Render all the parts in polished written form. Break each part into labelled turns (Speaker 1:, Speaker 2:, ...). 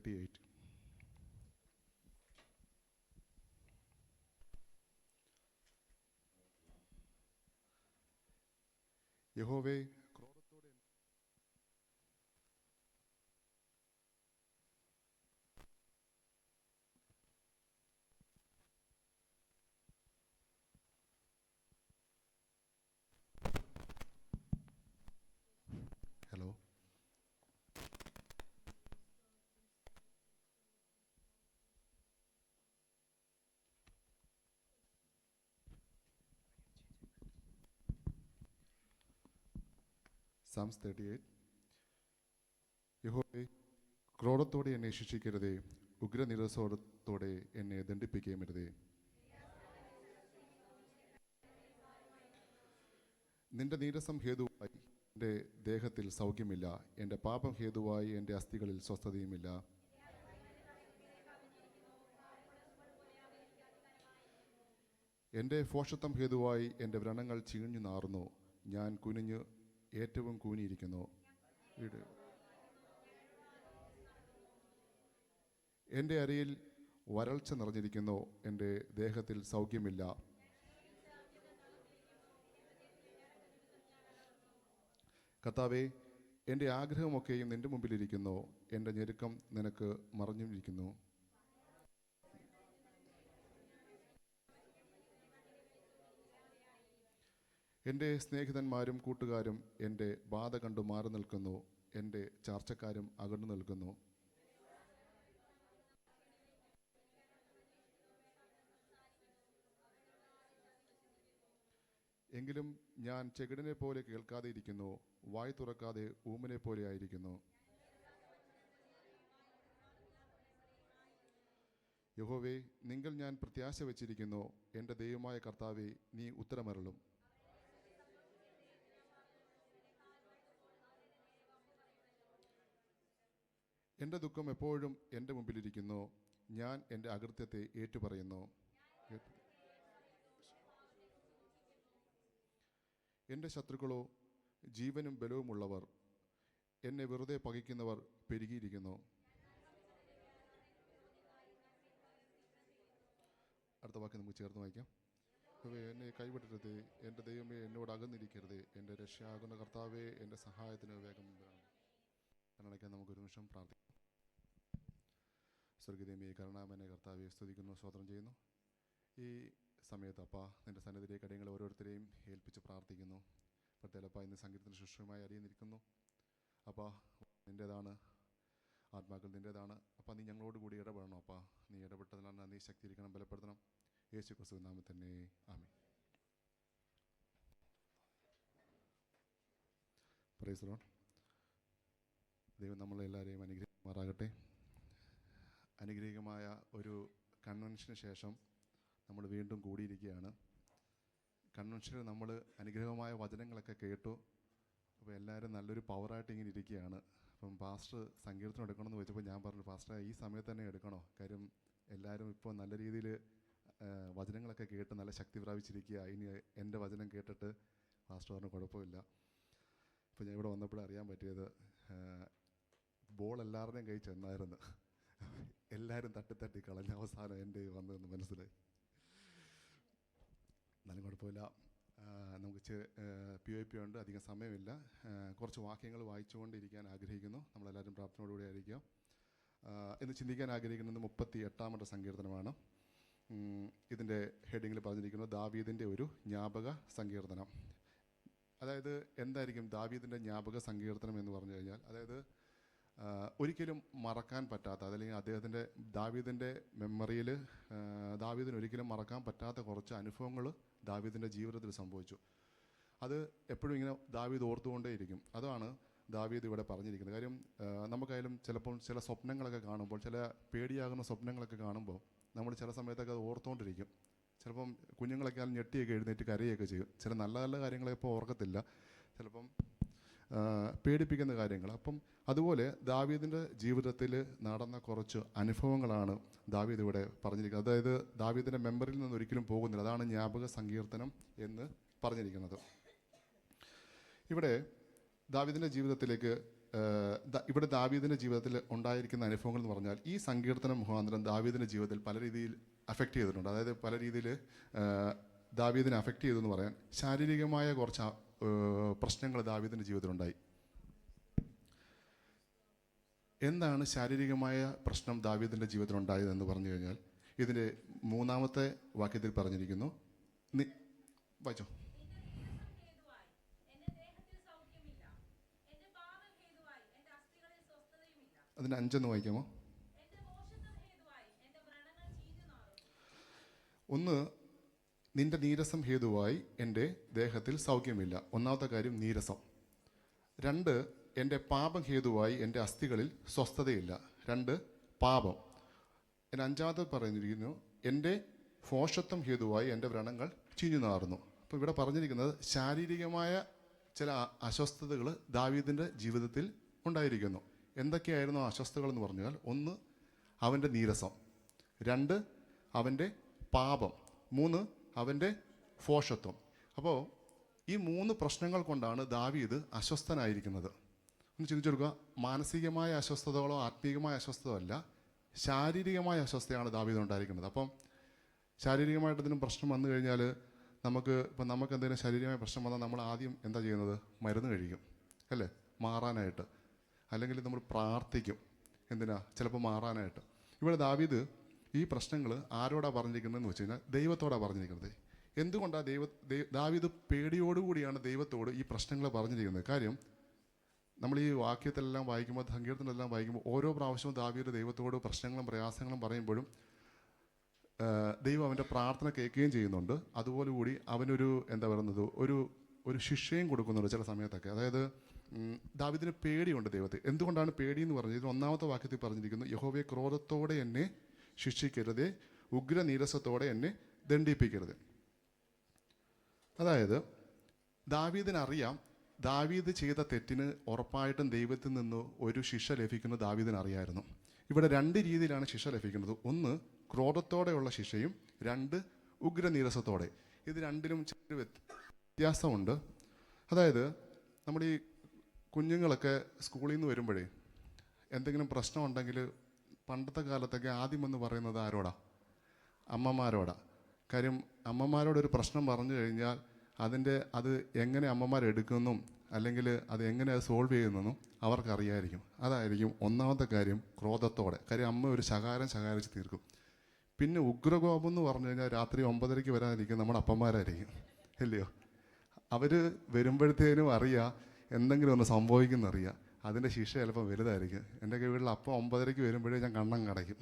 Speaker 1: 38. യഹോവേ, ക്രോധത്തോടെ hello Psalms 38. യഹോവേ, ക്രോധത്തോടെ എന്നെ ശിക്ഷിക്കരുതേ, ഉഗ്രനിരസോടത്തോടെ എന്നെ ദണ്ഡിപ്പിക്കുകയുമരുതേ. നിന്റെ നീരസം ഹേതുവായി എൻ്റെ ദേഹത്തിൽ സൗഖ്യമില്ല, എൻ്റെ പാപം ഹേതുവായി എൻ്റെ അസ്ഥികളിൽ സ്വസ്ഥതയുമില്ല. എൻ്റെ ഭോഷത്വം ഹേതുവായി എൻ്റെ വ്രണങ്ങൾ ചീഞ്ഞു നാറുന്നു, ഞാൻ കുനിഞ്ഞ് ഏറ്റവും കൂനിയിരിക്കുന്നു. എൻ്റെ അരയിൽ വരൾച്ച നിറഞ്ഞിരിക്കുന്നു, എൻ്റെ ദേഹത്തിൽ സൗഖ്യമില്ല. കർത്താവേ, എൻ്റെ ആഗ്രഹമൊക്കെയും നിൻ്റെ മുമ്പിലിരിക്കുന്നു, എൻ്റെ ഞെരുക്കം നിനക്ക് മറഞ്ഞിരിക്കുന്നു. എൻ്റെ സ്നേഹിതന്മാരും കൂട്ടുകാരും എൻ്റെ ബാധ കണ്ടു മാറി നിൽക്കുന്നു, എൻ്റെ ചാർച്ചക്കാരും അകന്നു നിൽക്കുന്നു. എങ്കിലും ഞാൻ ചെകിടിനെ പോലെ കേൾക്കാതെ ഇരിക്കുന്നു, വായ് തുറക്കാതെ ഊമനെ പോലെ ആയിരിക്കുന്നു. യഹോവേ, നിങ്കൽ ഞാൻ പ്രത്യാശ വച്ചിരിക്കുന്നു, എൻ്റെ ദൈവമായ കർത്താവേ, നീ ഉത്തരമരുളും. എൻ്റെ ദുഃഖം എപ്പോഴും എൻ്റെ മുമ്പിലിരിക്കുന്നു, ഞാൻ എൻ്റെ അകൃത്യത്തെ ഏറ്റുപറയുന്നു. എൻ്റെ ശത്രുക്കളോ ജീവനും ബലവുമുള്ളവർ, എന്നെ വെറുതെ പകയ്ക്കുന്നവർ പെരുകിയിരിക്കുന്നു. അടുത്ത വാക്ക് നമുക്ക് ചേർന്ന് വായിക്കാം. എന്നെ കൈവിടരുത്, എൻ്റെ ദൈവമേ എന്നോട് അകന്നിരിക്കരുത്, എൻ്റെ രക്ഷയാകുന്ന കർത്താവേ എൻ്റെ സഹായത്തിന് വേഗം കണ്ണടയ്ക്കാൻ നമുക്കൊരു നിമിഷം പ്രാർത്ഥിക്കാം. സ്വർഗീയമേ കരുണാമയനായ കർത്താവെ സ്തുതിക്കുന്നു, സ്തോത്രം ചെയ്യുന്നു. ഈ സമയത്ത് അപ്പാ നിൻ്റെ സന്നിധിയിലേക്ക് അടിയങ്ങളെ ഓരോരുത്തരെയും ഏൽപ്പിച്ച് പ്രാർത്ഥിക്കുന്നു. പ്രത്യേകപ്പ ഇന്ന് സംഗീതത്തിന് ശുശ്രൂഷമായി അറിയുന്നിരിക്കുന്നു. അപ്പാ നിൻ്റേതാണ്, ആത്മാക്കൾ നിൻ്റേതാണ്. അപ്പം നീ ഞങ്ങളോട് കൂടി ഇടപെടണം. അപ്പാ നീ ഇടപെട്ടതിനാണ് നീ ശക്തിയിരിക്കണം, ബലപ്പെടുത്തണം. യേശു ക്രിസ്തു നാമത്തിൽ തന്നെ ആമേൻ. Praise the Lord. ദൈവം നമ്മളെല്ലാവരെയും അനുഗ്രഹിക്കുമാറാകട്ടെ. അനുഗ്രഹീതമായ ഒരു കൺവെൻഷന് ശേഷം നമ്മൾ വീണ്ടും കൂടിയിരിക്കുകയാണ്. കൺവെൻഷനിൽ നമ്മൾ അനുഗ്രഹമായ വചനങ്ങളൊക്കെ കേട്ടു. അപ്പോൾ എല്ലാവരും നല്ലൊരു പവറായിട്ട് ഇങ്ങനെ ഇരിക്കുകയാണ്. അപ്പം പാസ്റ്റർ സങ്കീർത്തനം എടുക്കണമെന്ന് വെച്ചപ്പോൾ ഞാൻ പറഞ്ഞു, പാസ്റ്റർ ഈ സമയത്ത് തന്നെ എടുക്കണോ? കാര്യം എല്ലാവരും ഇപ്പോൾ നല്ല രീതിയിൽ വചനങ്ങളൊക്കെ കേട്ട് നല്ല ശക്തി പ്രാപിച്ചിരിക്കുക. ഇനി എൻ്റെ വചനം കേട്ടിട്ട് പാസ്റ്റർ പറഞ്ഞു കുഴപ്പമില്ല. ഇപ്പോൾ ഞാൻ ഇവിടെ വന്നപ്പോഴും അറിയാൻ പറ്റിയത് ബോൾ എല്ലാവരുടെയും കൈ ചെന്നായിരുന്നു. എല്ലാവരും തട്ടി കളഞ്ഞ അവസാനം എൻ്റെ വന്നതെന്ന് മനസ്സിലായി. എന്നാലും കുഴപ്പമില്ല. നമുക്ക് POP ഉണ്ട്, അധികം സമയമില്ല. കുറച്ച് വാക്യങ്ങൾ വായിച്ചുകൊണ്ടിരിക്കാൻ ആഗ്രഹിക്കുന്നു. നമ്മളെല്ലാവരും പ്രാർത്ഥനയോടുകൂടി ആയിരിക്കാം. എന്ന് ചിന്തിക്കാൻ ആഗ്രഹിക്കുന്നത് 38-ാമത്തെ സങ്കീർത്തനമാണ്. ഇതിൻ്റെ ഹെഡിങ്ങിൽ പറഞ്ഞിരിക്കുന്നത് ദാവീദിൻ്റെ ഒരു ജ്ഞാപക സങ്കീർത്തനം. അതായത് എന്തായിരിക്കും ദാവീദിൻ്റെ ജ്ഞാപക സങ്കീർത്തനം എന്ന് പറഞ്ഞു കഴിഞ്ഞാൽ, അതായത് ഒരിക്കലും മറക്കാൻ പറ്റാത്ത, അതല്ലെങ്കിൽ അദ്ദേഹത്തിൻ്റെ ദാവീദിൻ്റെ മെമ്മറിയിൽ ദാവീദിന് ഒരിക്കലും മറക്കാൻ പറ്റാത്ത കുറച്ച് അനുഭവങ്ങൾ ദാവീദിൻ്റെ ജീവിതത്തിൽ സംഭവിച്ചു. അത് എപ്പോഴും ഇങ്ങനെ ദാവീദ് ഓർത്തുകൊണ്ടേയിരിക്കും. അതാണ് ദാവീദ് ഇവിടെ പറഞ്ഞിരിക്കുന്നത്. കാര്യം നമുക്കായാലും ചിലപ്പോൾ ചില സ്വപ്നങ്ങളൊക്കെ കാണുമ്പോൾ, ചില പേടിയാകുന്ന സ്വപ്നങ്ങളൊക്കെ കാണുമ്പോൾ നമ്മൾ ചില സമയത്തൊക്കെ അത് ഓർത്തുകൊണ്ടിരിക്കും. ചിലപ്പം കുഞ്ഞുങ്ങളൊക്കെ ആയാലും ഞെട്ടിയൊക്കെ എഴുന്നേറ്റ് കരയൊക്കെ ചെയ്യും. ചില നല്ല നല്ല കാര്യങ്ങളെ ഇപ്പോൾ ഓർക്കത്തില്ല, ചിലപ്പം പേടിപ്പിക്കുന്ന കാര്യങ്ങൾ. അപ്പം അതുപോലെ ദാവീദിൻ്റെ ജീവിതത്തിൽ നടന്ന കുറച്ച് അനുഭവങ്ങളാണ് ദാവീദ് ഇവിടെ പറഞ്ഞിരിക്കുന്നത്. അതായത് ദാവീദിൻ്റെ മെമ്മറിയിൽ നിന്ന് ഒരിക്കലും പോകുന്നില്ല. അതാണ് ജ്ഞാപക സങ്കീർത്തനം എന്ന് പറഞ്ഞിരിക്കുന്നത്. ഇവിടെ ദാവീദിൻ്റെ ജീവിതത്തിലേക്ക് ഇവിടെ ദാവീദിൻ്റെ ജീവിതത്തിൽ ഉണ്ടായിരിക്കുന്ന അനുഭവങ്ങൾ എന്ന് പറഞ്ഞാൽ ഈ സങ്കീർത്തനം മുഖാന്തരം ദാവീദിൻ്റെ ജീവിതത്തിൽ പല രീതിയിൽ അഫക്റ്റ് ചെയ്തിട്ടുണ്ട്. അതായത് പല രീതിയിൽ ദാവീദിനെ അഫക്റ്റ് ചെയ്തു എന്ന് പറയാൻ ശാരീരികമായ കുറച്ച് പ്രശ്നങ്ങൾ ദാവീദിൻ്റെ ജീവിതത്തിലുണ്ടായി. എന്താണ് ശാരീരികമായ പ്രശ്നം ദാവീദിൻ്റെ ജീവിതത്തിലുണ്ടായതെന്ന് പറഞ്ഞു കഴിഞ്ഞാൽ ഇതിൻ്റെ 3-ാമത്തെ വാക്യത്തിൽ പറഞ്ഞിരിക്കുന്നു. വായിച്ചോ. അതിന് 5 വായിക്കാമോ? 1, നിന്റെ നീരസം ഹേതുവായി എൻ്റെ ദേഹത്തിൽ സൗഖ്യമില്ല. 1-ാമത്തെ കാര്യം നീരസം. 2, എൻ്റെ പാപം ഹേതുവായി എൻ്റെ അസ്ഥികളിൽ സ്വസ്ഥതയില്ല. 2 പാപം. 5-ാമത് പറഞ്ഞിരിക്കുന്നു എൻ്റെ ഭോഷത്വം ഹേതുവായി എൻ്റെ വ്രണങ്ങൾ ചീഞ്ഞു നാറുന്നു. അപ്പോൾ ഇവിടെ പറഞ്ഞിരിക്കുന്നത് ശാരീരികമായ ചില അസ്വസ്ഥതകൾ ദാവീദിൻ്റെ ജീവിതത്തിൽ ഉണ്ടായിരിക്കുന്നു. എന്തൊക്കെയായിരുന്നു ആ അസ്വസ്ഥതകൾ എന്ന് പറഞ്ഞാൽ 1 അവൻ്റെ നീരസം, 2 അവൻ്റെ പാപം, 3 അവൻ്റെ ഭോഷത്വം. അപ്പോൾ ഈ 3 പ്രശ്നങ്ങൾ കൊണ്ടാണ് ദാവീദ് അസ്വസ്ഥനായിരിക്കുന്നത്. ഒന്ന് ചിന്തിച്ചെടുക്കുക. മാനസികമായ അസ്വസ്ഥതകളോ ആത്മീയമായ അസ്വസ്ഥതയോ അല്ല, ശാരീരികമായ അസ്വസ്ഥതയാണ് ദാവീദ് ഉണ്ടായിരിക്കുന്നത്. അപ്പം ശാരീരികമായിട്ട് എന്തെങ്കിലും പ്രശ്നം വന്നു കഴിഞ്ഞാൽ നമുക്ക് എന്തെങ്കിലും ശാരീരികമായ പ്രശ്നം വന്നാൽ നമ്മൾ ആദ്യം എന്താ ചെയ്യുന്നത്? മരുന്ന് കഴിക്കും അല്ലേ, മാറാനായിട്ട്. അല്ലെങ്കിൽ നമ്മൾ പ്രാർത്ഥിക്കും. എന്തിനാ? ചിലപ്പോൾ മാറാനായിട്ട്. ഇവിടെ ദാവീദ് ഈ പ്രശ്നങ്ങൾ ആരോടാണ് പറഞ്ഞിരിക്കുന്നതെന്ന് വെച്ച് കഴിഞ്ഞാൽ ദൈവത്തോടാണ് പറഞ്ഞിരിക്കുന്നത്. എന്തുകൊണ്ടാണ് ദാവീദ് പേടിയോടുകൂടിയാണ് ദൈവത്തോട് ഈ പ്രശ്നങ്ങൾ പറഞ്ഞിരിക്കുന്നത്? കാര്യം നമ്മൾ ഈ വാക്യത്തിലെല്ലാം വായിക്കുമ്പോൾ, സങ്കീർത്തനമെല്ലാം വായിക്കുമ്പോൾ ഓരോ പ്രാവശ്യവും ദാവീദ് ദൈവത്തോട് പ്രശ്നങ്ങളും പ്രയാസങ്ങളും പറയുമ്പോഴും ദൈവം അവൻ്റെ പ്രാർത്ഥന കേൾക്കുകയും ചെയ്യുന്നുണ്ട്. അതുപോലെ കൂടി അവനൊരു എന്താ പറയുന്നത്, ഒരു ശിക്ഷയും കൊടുക്കുന്നുണ്ട് ചില സമയത്തൊക്കെ. അതായത് ദാവീദിന് പേടിയുണ്ട് ദൈവത്തെ. എന്തുകൊണ്ടാണ് പേടി എന്ന് പറഞ്ഞത്? 1-ാമത്തെ വാക്യത്തിൽ പറഞ്ഞിരിക്കുന്നു, യഹോവയെ ക്രോധത്തോടെ എന്നെ ശിക്ഷിക്കരുതേ, ഉഗ്ര നീരസത്തോടെ എന്നെ ദണ്ഡിപ്പിക്കരുത്. അതായത് ദാവീദിനറിയാം, ദാവീദ് ചെയ്ത തെറ്റിന് ഉറപ്പായിട്ടും ദൈവത്തിൽ നിന്ന് ഒരു ശിക്ഷ ലഭിക്കുന്നത് ദാവീദിന് അറിയായിരുന്നു. ഇവിടെ 2 രീതിയിലാണ് ശിക്ഷ ലഭിക്കുന്നത്. 1 ക്രോധത്തോടെയുള്ള ശിക്ഷയും, 2 ഉഗ്രനീരസത്തോടെ. ഇത് രണ്ടിലും ചെറിയ വ്യത്യാസമുണ്ട്. അതായത് നമ്മൾ ഈ കുഞ്ഞുങ്ങളൊക്കെ സ്കൂളിൽ നിന്ന് വരുമ്പോഴേ എന്തെങ്കിലും പ്രശ്നം ഉണ്ടെങ്കിൽ പണ്ടത്തെ കാലത്തൊക്കെ ആദ്യം എന്ന് പറയുന്നത് ആരോടാ? അമ്മമാരോടാ. കാര്യം അമ്മമാരോടൊരു പ്രശ്നം പറഞ്ഞു കഴിഞ്ഞാൽ അത് എങ്ങനെ അമ്മമാരെടുക്കുമെന്നും അല്ലെങ്കിൽ അത് എങ്ങനെ അത് സോൾവ് ചെയ്യുന്നെന്നും അവർക്കറിയായിരിക്കും. അതായിരിക്കും 1-ാമത്തെ കാര്യം, ക്രോധത്തോടെ. കാര്യം അമ്മ ഒരു ശകാരിച്ച് തീർക്കും. പിന്നെ ഉഗ്രകോപം എന്ന് പറഞ്ഞു കഴിഞ്ഞാൽ രാത്രി 9:30 വരാനിരിക്കും നമ്മുടെ അപ്പന്മാരായിരിക്കും, ഇല്ലയോ? അവർ വരുമ്പോഴത്തേനും അറിയാം എന്തെങ്കിലും ഒന്ന് സംഭവിക്കുന്നറിയാം. അതിൻ്റെ ശിക്ഷ ചിലപ്പോൾ വലുതായിരിക്കും. എൻ്റെ വീട്ടിൽ അപ്പം 9:30 വരുമ്പോഴേ ഞാൻ കണ്ണം കടയ്ക്കും.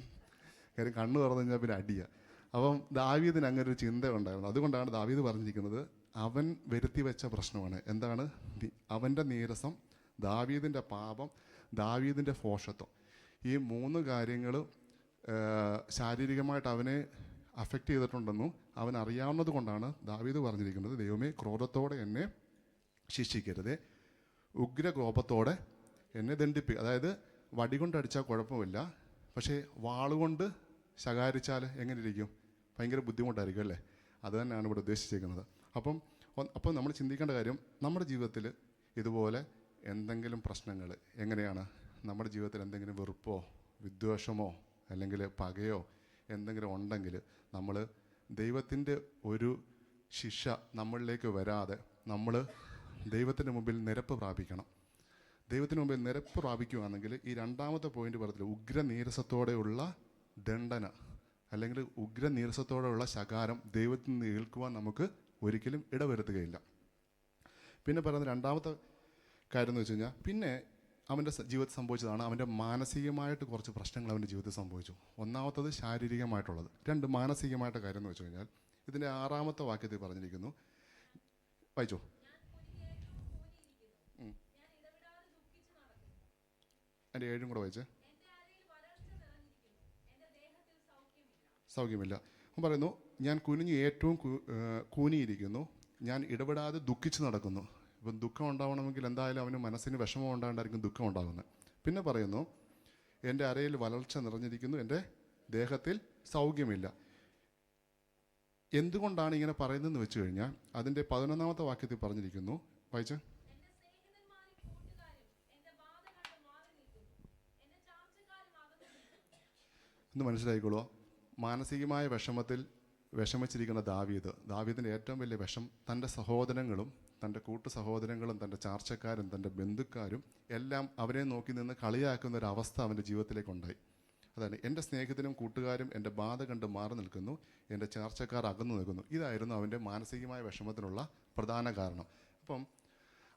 Speaker 1: കാര്യം കണ്ണ് തുറന്നു കഴിഞ്ഞാൽ പിന്നെ അടിയാണ്. അപ്പം ദാവീദിന് അങ്ങനെ ഒരു ചിന്ത ഉണ്ടായിരുന്നു. അതുകൊണ്ടാണ് ദാവീദ് പറഞ്ഞിരിക്കുന്നത് അവൻ വരുത്തി വെച്ച പ്രശ്നമാണ്. എന്താണ്? അവൻ്റെ നീരസം, ദാവീദിൻ്റെ പാപം, ദാവീദിൻ്റെ ഭോഷത്വം. ഈ 3 കാര്യങ്ങൾ ശാരീരികമായിട്ട് അവനെ അഫക്റ്റ് ചെയ്തിട്ടുണ്ടെന്നും അവൻ അറിയാവുന്നത് കൊണ്ടാണ് ദാവീദ് പറഞ്ഞിരിക്കുന്നത്, ദൈവമേ ക്രോധത്തോടെ എന്നെ ശിക്ഷിക്കരുതേ, ഉഗ്രകോപത്തോടെ എന്നെ ദണ്ഡിപ്പിക്കുക. അതായത് വടികൊണ്ടടിച്ചാൽ കുഴപ്പമില്ല, പക്ഷേ വാളുകൊണ്ട് ശകാരിച്ചാൽ എങ്ങനെ ഇരിക്കും? ഭയങ്കര ബുദ്ധിമുട്ടായിരിക്കും അല്ലേ? അത് തന്നെയാണ് ഇവിടെ ഉദ്ദേശിച്ചിരിക്കുന്നത്. അപ്പം നമ്മൾ ചിന്തിക്കേണ്ട കാര്യം, നമ്മുടെ ജീവിതത്തിൽ ഇതുപോലെ എന്തെങ്കിലും പ്രശ്നങ്ങൾ എങ്ങനെയാണ്? നമ്മുടെ ജീവിതത്തിൽ എന്തെങ്കിലും വെറുപ്പോ വിദ്വേഷമോ അല്ലെങ്കിൽ പകയോ എന്തെങ്കിലും ഉണ്ടെങ്കിൽ നമ്മൾ ദൈവത്തിൻ്റെ ഒരു ശിക്ഷ നമ്മളിലേക്ക് വരാതെ നമ്മൾ ദൈവത്തിൻ്റെ മുമ്പിൽ നിരപ്പ് പ്രാപിക്കണം. ദൈവത്തിന് മുമ്പിൽ നിരപ്പ് പ്രാപിക്കുകയാണെങ്കിൽ ഈ 2-ാമത്തെ പോയിന്റ് പറഞ്ഞില്ല, ഉഗ്രനീരസത്തോടെയുള്ള ദണ്ഡന അല്ലെങ്കിൽ ഉഗ്രനീരസത്തോടെയുള്ള ശകാരം ദൈവത്തിൽ നിന്ന് ഏൽക്കുവാൻ നമുക്ക് ഒരിക്കലും ഇടവരുത്തുകയില്ല. പിന്നെ പറയുന്ന 2-ാമത്തെ കാര്യം എന്ന് വെച്ച് കഴിഞ്ഞാൽ, പിന്നെ അവൻ്റെ ജീവിതത്തിൽ സംഭവിച്ചതാണ് അവൻ്റെ മാനസികമായിട്ട് കുറച്ച് പ്രശ്നങ്ങൾ അവൻ്റെ ജീവിതത്തിൽ സംഭവിച്ചു. 1-ാമത്തത് ശാരീരികമായിട്ടുള്ളത്, 2 മാനസികമായിട്ട് കാര്യം എന്ന് വെച്ച് കഴിഞ്ഞാൽ ഇതിൻ്റെ 6-ാമത്തെ വാക്യത്തിൽ പറഞ്ഞിരിക്കുന്നു, വായിച്ചോ. എൻ്റെ 7 കൂടെ വായിച്ചേ. സൗഖ്യമില്ല. അവൻ പറയുന്നു, ഞാൻ കുനിഞ്ഞ് ഏറ്റവും കൂനിയിരിക്കുന്നു, ഞാൻ ഇടപെടാതെ ദുഃഖിച്ച് നടക്കുന്നു. ഇപ്പം ദുഃഖം ഉണ്ടാവണമെങ്കിൽ എന്തായാലും അവന് മനസ്സിന് വിഷമം ഉണ്ടായിട്ടായിരിക്കും ദുഃഖം ഉണ്ടാകുന്നത്. പിന്നെ പറയുന്നു, എൻ്റെ അരയിൽ വരൾച്ച നിറഞ്ഞിരിക്കുന്നു, എൻ്റെ ദേഹത്തിൽ സൗഖ്യമില്ല. എന്തുകൊണ്ടാണ് ഇങ്ങനെ പറയുന്നതെന്ന് വെച്ച് കഴിഞ്ഞാൽ അതിൻ്റെ 11-ാമത്തെ വാക്യത്തിൽ പറഞ്ഞിരിക്കുന്നു, വായിച്ച്. എന്ന് മനസ്സിലായിക്കോളൂ. മാനസികമായ വിഷമത്തിൽ വിഷമിച്ചിരിക്കുന്ന ദാവീദിൻ്റെ ഏറ്റവും വലിയ വിഷം തൻ്റെ സഹോദരങ്ങളും തൻ്റെ കൂട്ടു സഹോദരങ്ങളും തൻ്റെ ചാർച്ചക്കാരും തൻ്റെ ബന്ധുക്കാരും എല്ലാം അവരെ നോക്കി നിന്ന് കളിയാക്കുന്ന ഒരു അവസ്ഥ അവൻ്റെ ജീവിതത്തിലേക്കുണ്ടായി. അതാണ്, എൻ്റെ സ്നേഹിതനും കൂട്ടുകാരും എൻ്റെ ബാധ കണ്ട് മാറി നിൽക്കുന്നു, എൻ്റെ ചാർച്ചക്കാർ അകന്നു നിൽക്കുന്നു. ഇതായിരുന്നു അവൻ്റെ മാനസികമായ വിഷമത്തിനുള്ള പ്രധാന കാരണം. അപ്പം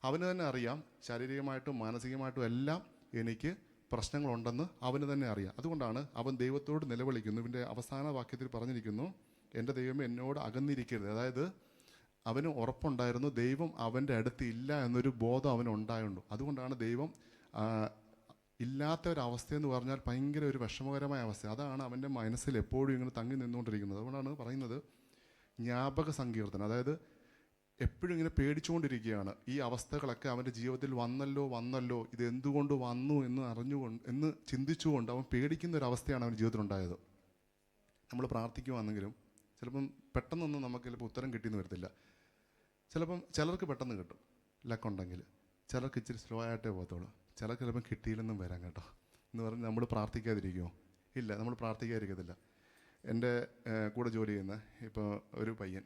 Speaker 1: അവന് തന്നെ അറിയാം, ശാരീരികമായിട്ടും മാനസികമായിട്ടും എല്ലാം എനിക്ക് പ്രശ്നങ്ങളുണ്ടെന്ന് അവന് തന്നെ അറിയാം. അതുകൊണ്ടാണ് അവൻ ദൈവത്തോട് നിലവിളിക്കുന്നു. ഇവൻ്റെ അവസാന വാക്യത്തിൽ പറഞ്ഞിരിക്കുന്നു, എൻ്റെ ദൈവമേ എന്നോട് അകന്നിരിക്കരുത്. അതായത് അവന് ഉറപ്പുണ്ടായിരുന്നു ദൈവം അവൻ്റെ അടുത്ത് ഇല്ല എന്നൊരു ബോധം അവനുണ്ടായുള്ളൂ. അതുകൊണ്ടാണ് ദൈവം ഇല്ലാത്ത ഒരവസ്ഥയെന്ന് പറഞ്ഞാൽ ഭയങ്കര ഒരു വിഷമകരമായ അവസ്ഥ. അതാണ് അവൻ്റെ മനസ്സിൽ എപ്പോഴും ഇങ്ങനെ തങ്ങി നിന്നുകൊണ്ടിരിക്കുന്നത്. അതുകൊണ്ടാണ് പറയുന്നത് ജ്ഞാപക സങ്കീർത്തനം. അതായത് എപ്പോഴും ഇങ്ങനെ പേടിച്ചുകൊണ്ടിരിക്കുകയാണ്. ഈ അവസ്ഥകളൊക്കെ അവൻ്റെ ജീവിതത്തിൽ വന്നല്ലോ ഇത് എന്തുകൊണ്ട് വന്നു എന്ന് ചിന്തിച്ചുകൊണ്ട് അവൻ പേടിക്കുന്ന ഒരു അവസ്ഥയാണ് അവൻ്റെ ജീവിതത്തിലുണ്ടായത്. നമ്മൾ പ്രാർത്ഥിക്കുവാണെങ്കിലും ചിലപ്പം പെട്ടെന്നൊന്നും നമുക്ക് ചിലപ്പോൾ ഉത്തരം കിട്ടിയെന്ന് വരത്തില്ല. ചിലപ്പം ചിലർക്ക് പെട്ടെന്ന് കിട്ടും ലക്കുണ്ടെങ്കിൽ, ചിലർക്ക് ഇച്ചിരി സ്ലോ ആയിട്ടേ പോകത്തുള്ളൂ. ചിലർക്ക് ചിലപ്പം കിട്ടിയില്ലെന്നും വരാം കേട്ടോ. എന്ന് പറഞ്ഞ് നമ്മൾ പ്രാർത്ഥിക്കാതിരിക്കുമോ? ഇല്ല, നമ്മൾ പ്രാർത്ഥിക്കാതിരിക്കത്തില്ല. എൻ്റെ കൂടെ ജോലി ചെയ്യുന്ന ഇപ്പോൾ ഒരു പയ്യൻ,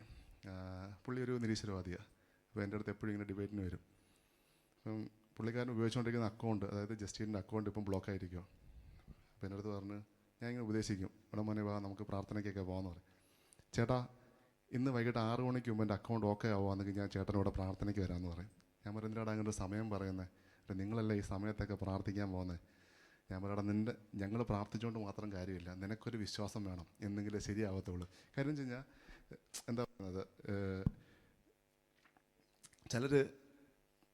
Speaker 1: പുള്ളി ഒരു നിരീശ്വരവാദിയാണ്. അപ്പോൾ എൻ്റെ അടുത്ത് എപ്പോഴും ഇങ്ങനെ ഡിബേറ്റിന് വരും. അപ്പം പുള്ളിക്കാരൻ ഉപയോഗിച്ചുകൊണ്ടിരിക്കുന്ന അക്കൗണ്ട്, അതായത് ജസ്റ്റീൻ്റെ അക്കൗണ്ട് ഇപ്പം ബ്ലോക്ക് ആയിരിക്കുമോ. അപ്പോൾ എൻ്റെ അടുത്ത് പറഞ്ഞ് ഞാൻ ഇങ്ങനെ ഉപദേശിക്കും, ഇവിടെ മോനെ വാ നമുക്ക് പ്രാർത്ഥനയ്ക്കൊക്കെ പോകാമെന്ന് പറയും. ചേട്ടാ ഇന്ന് വൈകിട്ട് 6 മണിക്ക് മുമ്പ് എൻ്റെ അക്കൗണ്ട് ഓക്കെ ആവുകയാണെങ്കിൽ ഞാൻ ചേട്ടനോടെ പ്രാർത്ഥനയ്ക്ക് വരാമെന്ന് പറയും. ഞാൻ പറയും എന്തിനാടാ അങ്ങനെ ഒരു സമയം പറയുന്നത്? നിങ്ങളല്ലേ ഈ സമയത്തൊക്കെ പ്രാർത്ഥിക്കാൻ പോകുന്നത്. ഞാൻ പറയടാ ഞങ്ങൾ പ്രാർത്ഥിച്ചുകൊണ്ട് മാത്രം കാര്യമില്ല, നിനക്കൊരു വിശ്വാസം വേണം, എന്നെങ്കിലും ശരിയാവത്തുള്ളൂ. കാര്യം വെച്ച് കഴിഞ്ഞാൽ എന്താ പറയുന്നത്, ചിലർ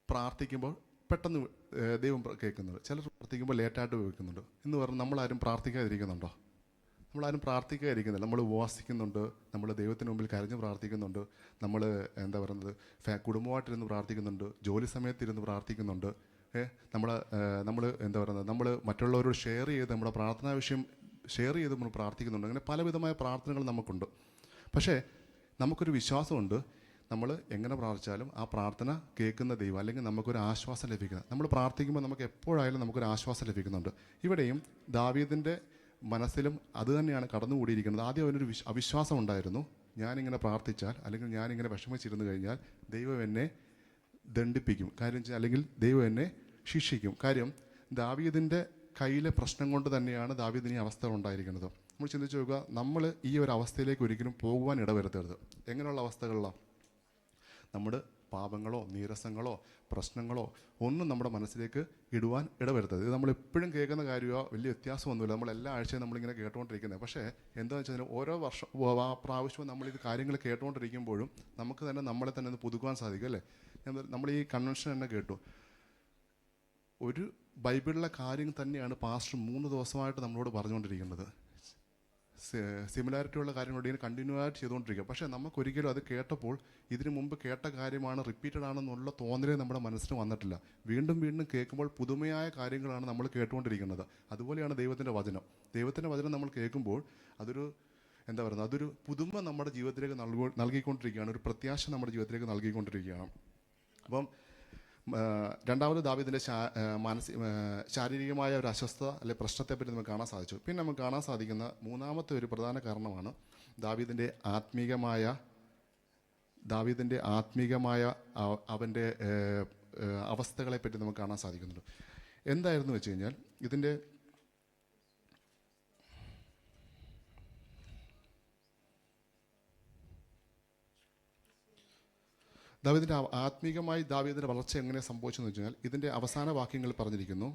Speaker 1: പ്രാർത്ഥിക്കുമ്പോൾ പെട്ടെന്ന് ദൈവം കേൾക്കുന്നുണ്ട്, ചിലർ പ്രാർത്ഥിക്കുമ്പോൾ ലേറ്റായിട്ട് കേൾക്കുന്നുണ്ട്. എന്ന് പറഞ്ഞാൽ നമ്മളാരും പ്രാർത്ഥിക്കാതിരിക്കുന്നുണ്ടോ? നമ്മളാരും പ്രാർത്ഥിക്കാതിരിക്കുന്നില്ല. നമ്മൾ ഉപവാസിക്കുന്നുണ്ട്, നമ്മൾ ദൈവത്തിന് മുമ്പിൽ കരഞ്ഞ് പ്രാർത്ഥിക്കുന്നുണ്ട്, നമ്മൾ എന്താ പറയുന്നത് കുടുംബമായിട്ടിരുന്ന് പ്രാർത്ഥിക്കുന്നുണ്ട്, ജോലി സമയത്തിരുന്ന് പ്രാർത്ഥിക്കുന്നുണ്ട്. നമ്മൾ എന്താ പറയുന്നത്, നമ്മൾ മറ്റുള്ളവരോട് ഷെയർ ചെയ്ത് നമ്മുടെ പ്രാർത്ഥനാ വിഷയം ഷെയർ ചെയ്ത് നമ്മൾ പ്രാർത്ഥിക്കുന്നുണ്ട്. അങ്ങനെ പലവിധമായ പ്രാർത്ഥനകൾ നമുക്കുണ്ട്. പക്ഷേ നമുക്കൊരു വിശ്വാസമുണ്ട്, നമ്മൾ എങ്ങനെ പ്രാർത്ഥിച്ചാലും ആ പ്രാർത്ഥന കേൾക്കുന്ന ദൈവം, അല്ലെങ്കിൽ നമുക്കൊരു ആശ്വാസം ലഭിക്കുന്നത്. നമ്മൾ പ്രാർത്ഥിക്കുമ്പോൾ നമുക്ക് എപ്പോഴായാലും നമുക്കൊരു ആശ്വാസം ലഭിക്കുന്നുണ്ട്. ഇവിടെയും ദാവീദിൻ്റെ മനസ്സിലും അത് തന്നെയാണ് കടന്നുകൂടിയിരിക്കുന്നത്. ആദ്യം അവനൊരു അവിശ്വാസം ഉണ്ടായിരുന്നു. ഞാനിങ്ങനെ പ്രാർത്ഥിച്ചാൽ അല്ലെങ്കിൽ ഞാനിങ്ങനെ വിഷമിച്ചിരുന്നു കഴിഞ്ഞാൽ ദൈവം എന്നെ ദണ്ഡിപ്പിക്കും, കാര്യം വെച്ചാൽ അല്ലെങ്കിൽ ദൈവം എന്നെ ശിക്ഷിക്കും. കാര്യം ദാവീദിൻ്റെ കയ്യിലെ പ്രശ്നം കൊണ്ട് തന്നെയാണ് ദാവീദിന് ഈ അവസ്ഥ ഉണ്ടായിരിക്കുന്നത്. നമ്മൾ ചിന്തിച്ച് നോക്കുക, നമ്മൾ ഈ ഒരു അവസ്ഥയിലേക്ക് ഒരിക്കലും പോകുവാൻ ഇടവരുത്തരുത്. എങ്ങനെയുള്ള അവസ്ഥകളിലാണ്? നമ്മുടെ പാപങ്ങളോ നീരസങ്ങളോ പ്രശ്നങ്ങളോ ഒന്നും നമ്മുടെ മനസ്സിലേക്ക് ഇടുവാൻ ഇടവരുത്തരുത്. ഇത് നമ്മളെപ്പോഴും കേൾക്കുന്ന കാര്യമോ വലിയ വ്യത്യാസമൊന്നുമില്ല. നമ്മളെല്ലാ ആഴ്ചയും നമ്മളിങ്ങനെ കേട്ടുകൊണ്ടിരിക്കുന്നത്. പക്ഷേ എന്താണെന്ന് വെച്ചാൽ ഓരോ പ്രാവശ്യവും നമ്മളിത് കാര്യങ്ങൾ കേട്ടുകൊണ്ടിരിക്കുമ്പോഴും നമുക്ക് തന്നെ നമ്മളെ തന്നെ ഒന്ന് പുതുക്കുവാൻ സാധിക്കും, അല്ലേ? നമ്മൾ ഈ കൺവെൻഷൻ തന്നെ കേട്ടു, ഒരു ബൈബിളിലെ കാര്യം തന്നെയാണ് പാസ്റ്റർ 3 ദിവസമായിട്ട് നമ്മളോട് പറഞ്ഞുകൊണ്ടിരിക്കുന്നത്. സിമിലാരിറ്റി ഉള്ള കാര്യങ്ങളോട് ഇങ്ങനെ കണ്ടിന്യൂ ആയിട്ട് ചെയ്തുകൊണ്ടിരിക്കുക. പക്ഷേ നമുക്കൊരിക്കലും അത് കേട്ടപ്പോൾ ഇതിനു മുമ്പ് കേട്ട കാര്യമാണ്, റിപ്പീറ്റഡ് ആണെന്നുള്ള തോന്നലേ നമ്മുടെ മനസ്സിന് വന്നിട്ടില്ല. വീണ്ടും വീണ്ടും കേൾക്കുമ്പോൾ പുതുമയായ കാര്യങ്ങളാണ് നമ്മൾ കേട്ടുകൊണ്ടിരിക്കുന്നത്. അതുപോലെയാണ് ദൈവത്തിൻ്റെ വചനം. ദൈവത്തിൻ്റെ വചനം നമ്മൾ കേൾക്കുമ്പോൾ അതൊരു എന്താ പറയുന്നത്, അതൊരു പുതുമ നമ്മുടെ ജീവിതത്തിലേക്ക് നൽകിക്കൊണ്ടിരിക്കുകയാണ്, ഒരു പ്രത്യാശ നമ്മുടെ ജീവിതത്തിലേക്ക് നൽകിക്കൊണ്ടിരിക്കുകയാണ്. അപ്പം രണ്ടാമത് ദാവീദിൻ്റെ ശാരീരികമായ ഒരു അസ്വസ്ഥത അല്ലെ പ്രശ്നത്തെപ്പറ്റി നമുക്ക് കാണാൻ സാധിച്ചു. പിന്നെ നമുക്ക് കാണാൻ സാധിക്കുന്ന മൂന്നാമത്തെ ഒരു പ്രധാന കാരണമാണ് ദാവീദിൻ്റെ ആത്മീകമായ അവൻ്റെ അവസ്ഥകളെപ്പറ്റി നമുക്ക് കാണാൻ സാധിക്കുന്നുണ്ട്. എന്തായിരുന്നു വെച്ച് കഴിഞ്ഞാൽ ഇതിൻ്റെ ദാവീദിൻ്റെ വളർച്ച എങ്ങനെ സംഭവിച്ചെന്ന് വെച്ച് കഴിഞ്ഞാൽ ഇതിൻ്റെ അവസാന വാക്യങ്ങൾ പറഞ്ഞിരിക്കുന്നു,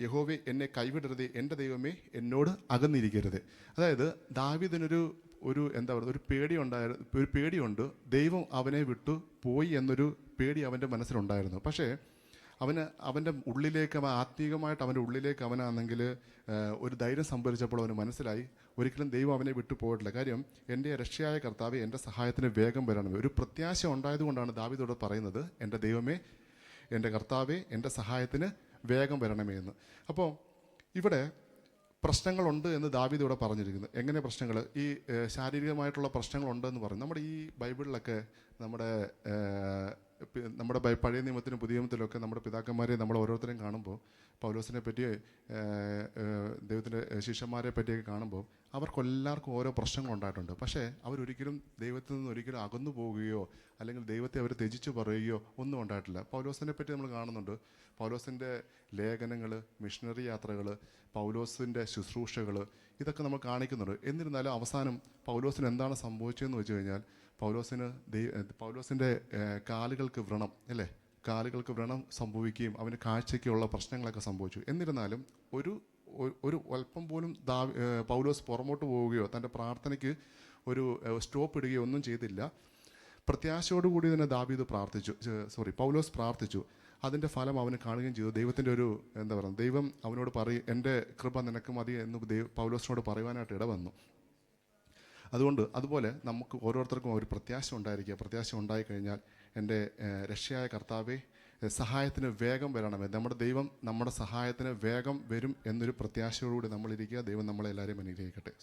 Speaker 1: യഹോവേ എന്നെ കൈവിടരുതേ, എൻ്റെ ദൈവമേ എന്നോട് അകന്നിരിക്കരുത്. അതായത് ദാവീദിനൊരു എന്താ പറയുക, ഒരു പേടിയുണ്ട്, ദൈവം അവനെ വിട്ടു പോയി എന്നൊരു പേടി അവൻ്റെ മനസ്സിലുണ്ടായിരുന്നു. പക്ഷേ അവൻ്റെ ഉള്ളിലേക്ക് ആത്മീകമായിട്ട് അവൻ്റെ ഉള്ളിലേക്ക് അവനാണെങ്കിൽ ഒരു ധൈര്യം സംഭരിച്ചപ്പോൾ അവന് മനസ്സിലായി ഒരിക്കലും ദൈവം അവനെ വിട്ടു പോയിട്ടില്ല. കാര്യം എൻ്റെ രക്ഷയായ കർത്താവേ എൻ്റെ സഹായത്തിന് വേഗം വരണമേ. ഒരു പ്രത്യാശ ഉണ്ടായതുകൊണ്ടാണ് ദാവീദോട് പറയുന്നത്, എൻ്റെ ദൈവമേ എൻ്റെ കർത്താവേ എൻ്റെ സഹായത്തിന് വേഗം വരണമേ എന്ന്. അപ്പോൾ ഇവിടെ പ്രശ്നങ്ങളുണ്ട് എന്ന് ദാവീദ് ഇവിടെ പറഞ്ഞിരിക്കുന്നു. എങ്ങനെ പ്രശ്നങ്ങൾ? ഈ ശാരീരികമായിട്ടുള്ള പ്രശ്നങ്ങളുണ്ടെന്ന് പറയും. നമ്മുടെ ഈ ബൈബിളിലൊക്കെ നമ്മുടെ നമ്മുടെ പഴയ നിയമത്തിലും പുതിയ നിയമത്തിലൊക്കെ നമ്മുടെ പിതാക്കന്മാരെ നമ്മൾ ഓരോരുത്തരെയും കാണുമ്പോൾ പൗലോസിനെ പറ്റി ദൈവത്തിൻ്റെ ശിഷ്യന്മാരെ പറ്റിയൊക്കെ കാണുമ്പോൾ അവർക്കെല്ലാവർക്കും ഓരോ പ്രശ്നങ്ങളുണ്ടായിട്ടുണ്ട്. പക്ഷേ അവരൊരിക്കലും ദൈവത്തിൽ നിന്ന് ഒരിക്കലും അകന്നു പോവുകയോ അല്ലെങ്കിൽ ദൈവത്തെ അവർ ത്യജിച്ച് പറയുകയോ ഒന്നും ഉണ്ടായിട്ടില്ല. പൗലോസിനെ പറ്റി നമ്മൾ കാണുന്നുണ്ട്. പൗലോസിൻ്റെ ലേഖനങ്ങൾ, മിഷണറി യാത്രകൾ, പൗലോസിൻ്റെ ശുശ്രൂഷകൾ, ഇതൊക്കെ നമ്മൾ കാണിക്കുന്നുണ്ട്. എന്നിരുന്നാലും അവസാനം പൗലോസിന് എന്താണ് സംഭവിച്ചതെന്ന് വെച്ച് കഴിഞ്ഞാൽ പൗലോസിൻ്റെ കാലുകൾക്ക് വ്രണം, അല്ലേ, കാലുകൾക്ക് വ്രണം സംഭവിക്കുകയും അവന് കാഴ്ചയ്ക്കുള്ള പ്രശ്നങ്ങളൊക്കെ സംഭവിച്ചു. എന്നിരുന്നാലും ഒരു അല്പം പോലും പൗലോസ് പുറമോട്ട് പോവുകയോ തൻ്റെ പ്രാർത്ഥനയ്ക്ക് ഒരു സ്റ്റോപ്പ് ഇടുകയോ ഒന്നും ചെയ്തില്ല. പ്രത്യാശയോടുകൂടി തന്നെ പൗലോസ് പ്രാർത്ഥിച്ചു. അതിൻ്റെ ഫലം അവന് കാണുകയും ചെയ്തു. ദൈവത്തിൻ്റെ ഒരു ദൈവം അവനോട് എൻ്റെ കൃപ നിനക്ക് മതി എന്ന് പൗലോസിനോട് പറയുവാനായിട്ട് ഇടവന്നു. അതുപോലെ നമുക്ക് ഓരോരുത്തർക്കും ഒരു പ്രത്യാശ ഉണ്ടായിരിക്കുക. പ്രത്യാശ ഉണ്ടായിക്കഴിഞ്ഞാൽ എൻ്റെ രക്ഷയായ കർത്താവേ, സഹായത്തിന് വേഗം വരണമേ, നമ്മുടെ ദൈവം നമ്മുടെ സഹായത്തിന് വേഗം വരും എന്നൊരു പ്രത്യാശയോടുകൂടി നമ്മളിരിക്കുക. ദൈവം നമ്മളെല്ലാവരെയും അനുഗ്രഹിക്കട്ടെ.